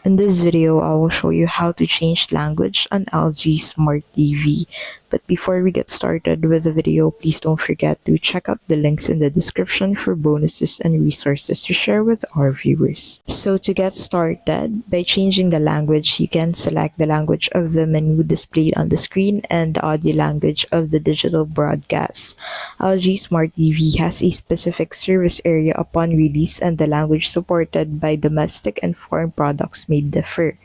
In this video, I will show you how to change language on LG Smart TV. But before we get started with the video, please don't forget to check out the links in the description for bonuses and resources to share with our viewers. So to get started, by changing the language, you can select the language of the menu displayed on the screen and the audio language of the digital broadcast. LG Smart TV has a specific service area upon release, and the language supported by domestic and foreign products may differ.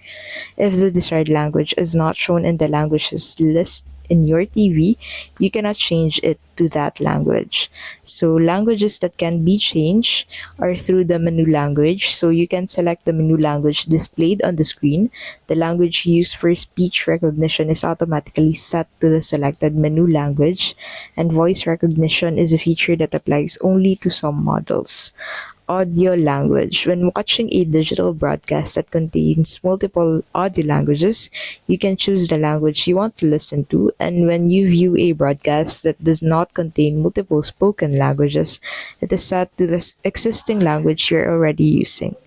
If the desired language is not shown in the languages list in your TV, you cannot change it to that language. So languages that can be changed are through the menu language. So you can select the menu language displayed on the screen. The language used for speech recognition is automatically set to the selected menu language, and voice recognition is a feature that applies only to some models. Audio language. When watching a digital broadcast that contains multiple audio languages, you can choose the language you want to listen to, and when you view a broadcast that does not contain multiple spoken languages, it is set to the existing language you're already using.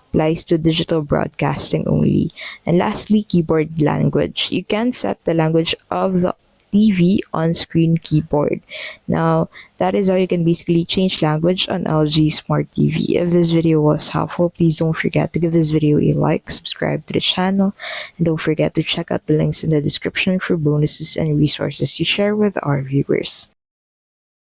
Applies to digital broadcasting only. And lastly, keyboard language. You can set the language of the TV on-screen keyboard. Now, that is how you can basically change language on LG Smart TV. If this video was helpful, please don't forget to give this video a like, subscribe to the channel, and don't forget to check out the links in the description for bonuses and resources you share with our viewers.